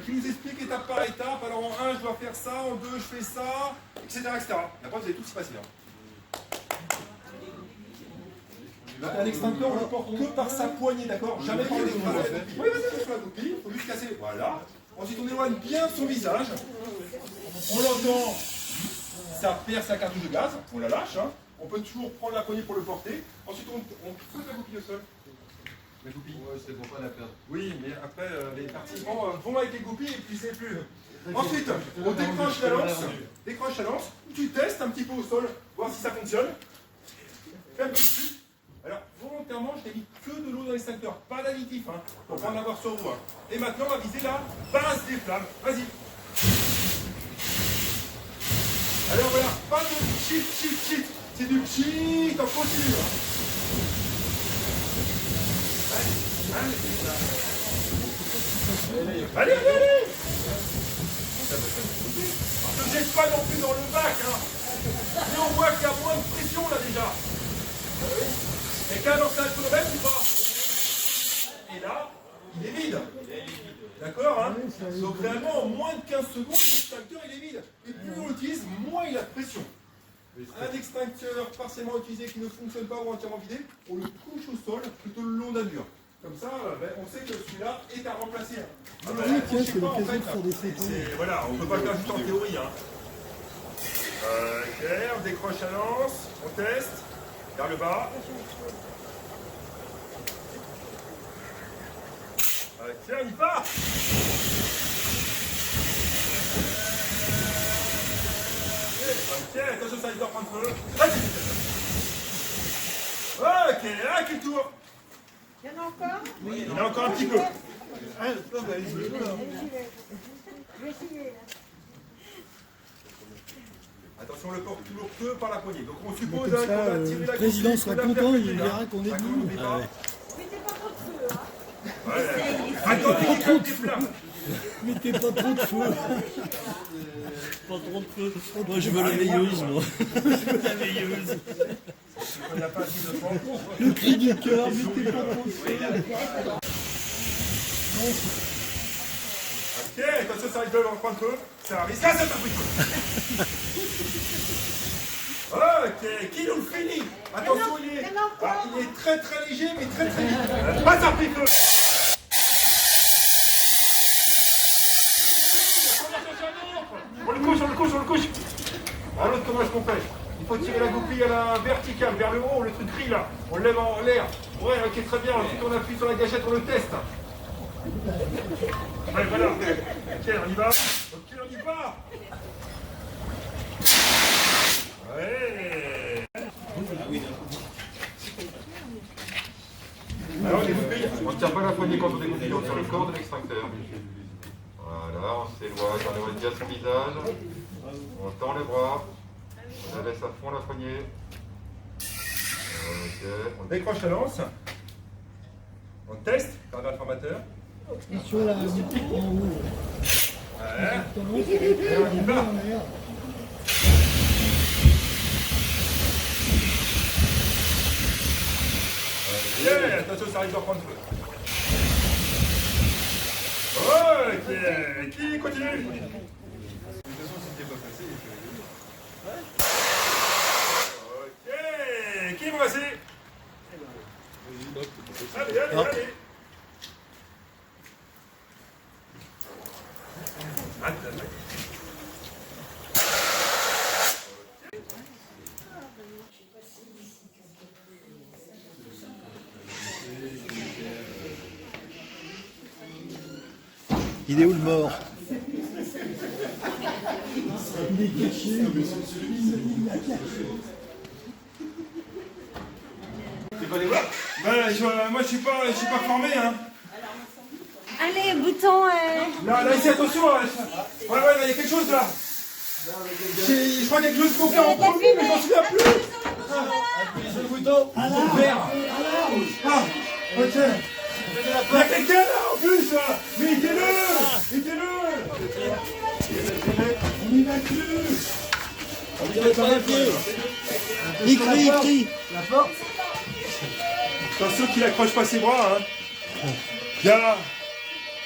Qui nous explique étape par étape. Alors en 1, je dois faire ça, en 2, je fais ça, etc. etc. Et après, vous allez tous y passer. Donc un extincteur, on le porte que par sa poignée, d'accord? Jamais par le écrasé. Oui, vas-y, sur la copie, il faut juste casser. Voilà. Ensuite, on éloigne bien son visage. On l'entend, ça perd sa cartouche de gaz, on la lâche. Hein. On peut toujours prendre la poignée pour le porter. Ensuite, on pose la copie au sol. La goupille. Ouais, c'est pour pas la perdre. Oui, mais après, les participants vont avec les goupilles et puis c'est plus. Ensuite, on décroche la lance. Décroche la lance. Tu testes un petit peu au sol, voir si ça fonctionne. Fais un petit peu plus. Alors, volontairement, je t'ai mis que de l'eau dans l'extincteur, pas d'additif, hein, pour pas en avoir sur vous. Hein. Et maintenant, on va viser la base des flammes. Vas-y. Alors voilà, pas de cheat. C'est du cheat en continu. Hein. Allez. Ne jette pas non plus dans le bac. Hein. Mais on voit qu'il y a moins de pression là déjà. Et qu'un dans un kilomètre ou pas? Et là, il est vide. D'accord hein? Donc réellement, en moins de 15 secondes, l'extincteur il est vide. Et plus on l'utilise, moins il a de pression. Un extincteur partiellement utilisé qui ne fonctionne pas ou entièrement vidé, on le couche au sol plutôt le long d'un mur. Comme ça, on sait que celui-là est à remplacer. Ah bah, oui, tiens, c'est l'occasion de faire des photos. Voilà, on ne peut pas le faire juste en théorie. Hein. Ok, on décroche la lance, on teste, vers le bas. Ok, on y va. Ok, attention, ça risque de reprendre feu. Ok, à qui tour? Il y en a encore? Oui, il y en a encore un petit peu. Je vais essayer. Attention, on le porte toujours que par la poignée. Donc on suppose Comme ça, qu'on a tiré le la président copie, sera qu'on a content, il percuté, verra là. qu'on est Ça debout. compte pas. Mettez pas trop de feu, hein. Ouais. Attendez qu'il colle des flammes. Mettez pas trop de feu. Pas trop de feu. Moi je veux la veilleuse, moi. Je veux la veilleuse. On n'a pas assez de temps. Le cri du cœur, mettez pas trop de feu. Ok, attention, ça risque de reprendre feu. Ça risque. Ah, ça t'a pris feu. Ok, qui nous le finit? Attention, il est très léger, mais très vite. Ah, ça a pris feu. On le couche. Alors l'autre, comment est-ce qu'on fait? Il faut tirer la goupille à la verticale, vers le haut, le truc gris là. On le lève en l'air. Ouais, ok, très bien. Ensuite, on appuie sur la gâchette, on le teste. Ouais, voilà. Ok, on y va. Ouais. Alors, les goupilles, on ne tient pas la poignée quand on est goupille, on tire le corps de l'extincteur. Voilà, on s'éloigne, on éloigne bien son visage. On tend les bras. On laisse à fond la poignée. Ok, on décroche la lance. On teste, cardinal formateur. Sur la en haut. Ouais. Et Et on y va. Yeah, attention, ça arrive de reprendre feu. Ok, qui continue? Ok, qui va passer? Allez. Il est où le mort? il est caché. Tu vas aller voir? Moi je suis pas formé hein. Allez, bouton. Là ici attention. Ouais, il y a quelque chose là. Je crois qu'il y a quelque chose qu'on fait en premier, mais je m'en souviens plus. Appuyez sur le bouton. Vert. Ah, ok. Il y a quelqu'un là en plus là. Mais aidez-le. On évacue. Il crie. La porte. Attention qu'il accroche pas ses bras. Hein. Bien.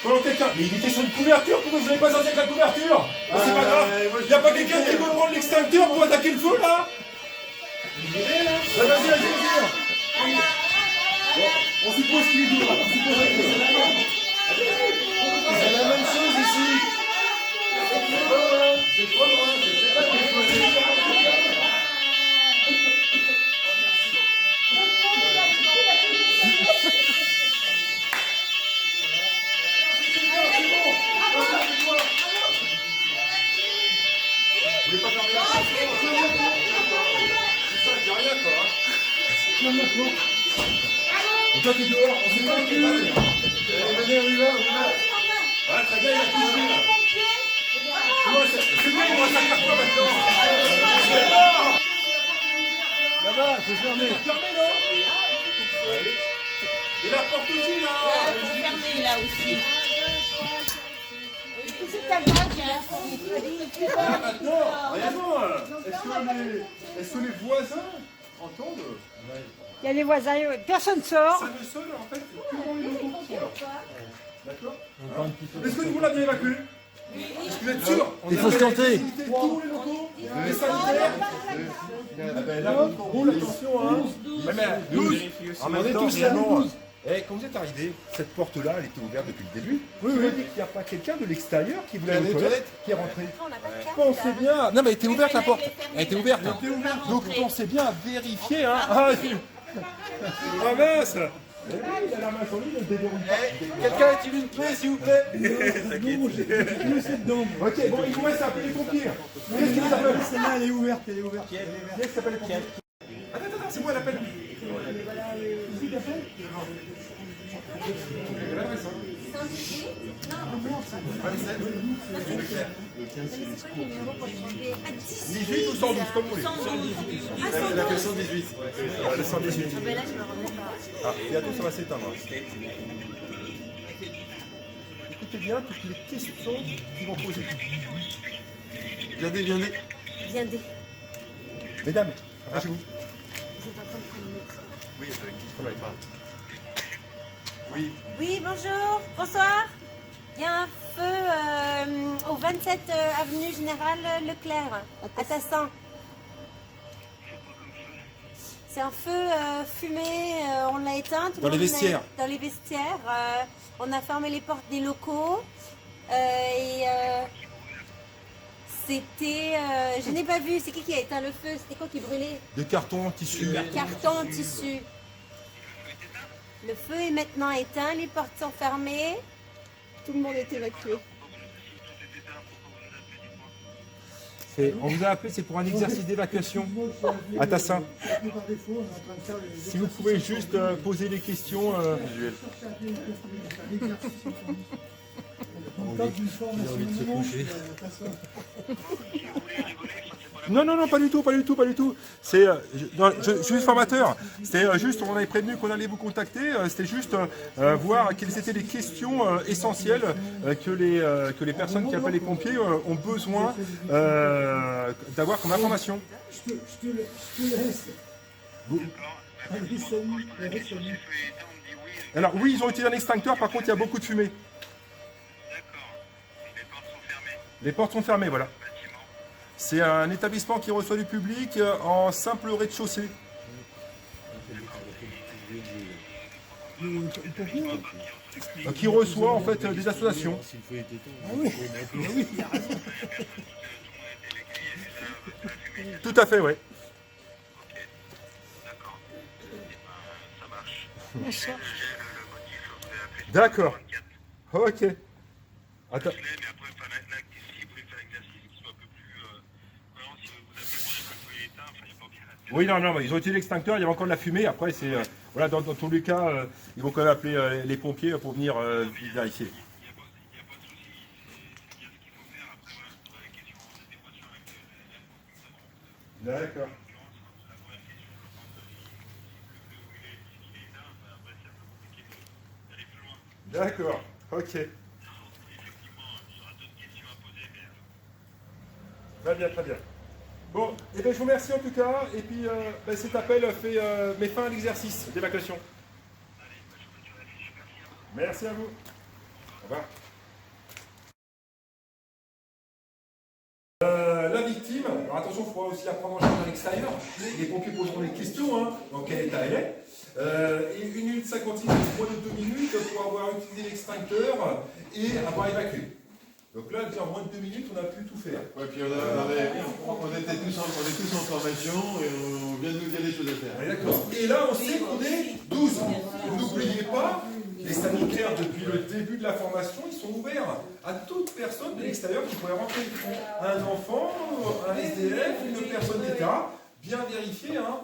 Quand quelqu'un. Mais il était sur une couverture, pourquoi vous n'avez pas sorti avec la couverture? C'est pas grave. Il n'y a pas quelqu'un qui veut prendre l'extincteur pour attaquer le feu là? Vas-y, vas-y. On suppose qu'il est dehors. C'est la même chose ici. C'est trop loin. C'est pas qu'il faut. Vous voulez pas fermer la porte? C'est ça, j'ai rien quoi. Ferme la porte. Donc toi t'es dehors, on sait pas qui est parti. Venez, on y va. Ah, très bien, il a touché là. C'est quoi, il va s'attaquer quoi maintenant? Là-bas, il faut fermer. C'est fermé non? Et la porte aussi là. Fermé là aussi. C'est ta blague, hein. Ah maintenant, rien non. Est-ce que les voisins entendent? Il y a les voisins, personne sort. Ça ne sonne en fait purement les locaux qui sont là. D'accord? Est-ce que vous l'avez évacué? Est-ce que vous êtes sûr? Il faut se tenter. Tous les locaux? Les sanitaires? Ah ben là, roule, attention hein. Mais 12. En même temps, finalement, quand vous êtes arrivé, cette porte-là, elle était ouverte depuis le début. Oui, oui. Qu'il n'y a pas quelqu'un de l'extérieur qui voulait aller aux toilettes qui est rentré. Pensez bien. Non, mais elle était ouverte la porte. Elle était ouverte. Donc pensez bien à vérifier. Hein. Ah mince. Il a la main sur lui, il ne déverrouille pas. Quelqu'un a-t-il une clé, s'il vous plaît? Ok, bon, il vous reste à appeler les pompiers. Qu'est-ce qui vous appelle? Celle-là, elle est ouverte, elle est ouverte. Qui est-ce qui appelle les pompiers? Attends, c'est moi l'appel. C'est 18 ou 112, comme vous voulez. La question 18. Le 118. Mais là, je me remets pas. Ah, bientôt ça va s'éteindre. Écoutez bien toutes les questions qu'ils vont poser. Viendez. Viendez. Mesdames, chez vous. Vous êtes en train de prendre une autre. Oui, Oui, bonjour, bonsoir. Il y a un feu au 27 avenue Général Leclerc, à Tassin. C'est un feu fumé, on l'a éteint. Dans les vestiaires. Dans les vestiaires. On a fermé les portes des locaux. C'était... je n'ai pas vu, c'est qui a éteint le feu? C'était quoi qui brûlait? des cartons, tissus. Carton, tissu. Le feu est maintenant éteint, les portes sont fermées. Tout le monde est évacué. On vous a appelé, c'est pour un exercice d'évacuation à Tassin. Si vous pouvez juste poser les questions. Non, pas du tout. C'est, je suis formateur. C'était juste, on avait prévenu qu'on allait vous contacter. C'était juste voir quelles étaient les questions essentielles que les personnes qui appellent les pompiers ont besoin d'avoir comme information. Je te laisse. Allez, salut. Alors oui, ils ont utilisé un extincteur, par contre il y a beaucoup de fumée. Les portes sont fermées, voilà. C'est un établissement qui reçoit du public en simple rez-de-chaussée. Qui reçoit en fait des associations. Tout à fait, oui. D'accord. Ok. Attends. Oui, non, mais ils ont utilisé l'extincteur, il y avait encore de la fumée. Après, c'est voilà, dans tous les cas, ils vont quand même appeler les pompiers pour venir vérifier. D'accord. D'accord. Ok. Très bien, très bien. Bon, eh bien, je vous remercie en tout cas, et puis cet appel met fin à l'exercice d'évacuation. Merci à vous. Voilà. La victime, alors attention, il faudra aussi la prendre en charge à l'extérieur. Les pompiers poseront des questions, hein, dans quel état elle est. Et 1 minute 56, moins de 2 minutes pour avoir utilisé l'extincteur et avoir évacué. Donc là, déjà en moins de 2 minutes, on a pu tout faire. Ouais, puis on était tous en formation et on vient de nous dire les choses à faire. D'accord. Et là, on sait qu'on est 12. N'oubliez pas, les sanitaires, depuis le début de la formation, ils sont ouverts à toute personne de l'extérieur qui pourrait rentrer. Un enfant, un SDF, une personne d'État. Bien vérifier, hein.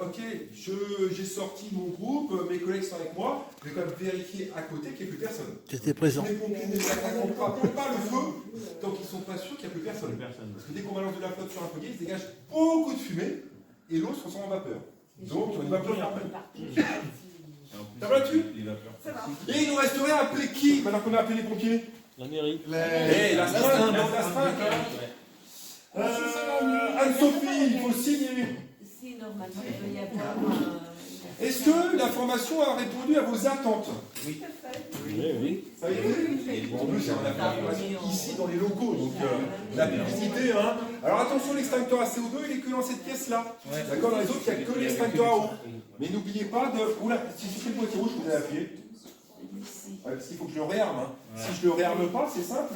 Ok, j'ai sorti mon groupe, mes collègues sont avec moi, je vais quand même vérifier à côté qu'il n'y ait plus personne. Tu étais présent. Les pompiers ne s'attaqueront pas le feu tant qu'ils ne sont pas sûrs qu'il n'y a plus personne. Parce que dès qu'on balance de la flotte sur un foyer, il se dégage beaucoup de fumée et l'eau se transforme en vapeur. Donc on ne va plus rien faire. T'as battu? Et il nous resterait à appeler qui maintenant qu'on a appelé les pompiers? La mairie. L'astreinte. Anne-Sophie, il faut signer. Si, normalement, il peut y avoir Est-ce que la formation a répondu à vos attentes? Oui. Ça a été? Bon, en plus, on a fait la formation ici dans les locaux, donc la publicité. Hein. Alors attention, l'extincteur à CO2, il est que dans cette pièce-là. D'accord? Dans les autres, il n'y a que l'extincteur à eau. Mais n'oubliez pas de. Oula, si je fais le boîtier rouge, vous allez appuyer. Ouais, parce qu'il faut que je le réarme. Hein. Si je le réarme pas, c'est simple.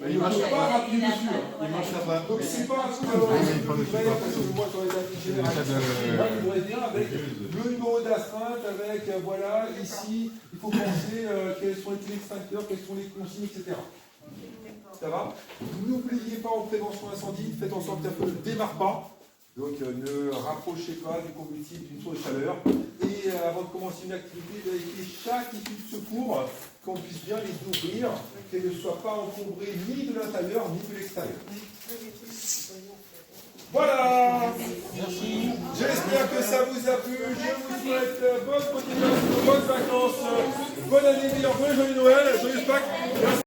Il ne marche pas rapide dessus. Il marche pas. Donc c'est pas un truc parce que moi sur les affiches générales, il faudrait dire avec le numéro d'astreinte, avec voilà, ici, il faut penser quels sont les extincteurs, quels sont les consignes, etc. Ça va? N'oubliez pas en prévention incendie, faites en sorte que le feu ne démarre pas. Donc ne rapprochez pas du combustible d'une source de chaleur. Et avant de commencer une activité, vérifiez chaque issue de secours, qu'on puisse bien les ouvrir, qu'elles ne soient pas encombrées ni de l'intérieur ni de l'extérieur. Voilà. Merci. J'espère que ça vous a plu. Je vous souhaite bonne continuation, bonnes vacances, bonne année, meilleure vœux, joyeux Noël, joyeux Pâques.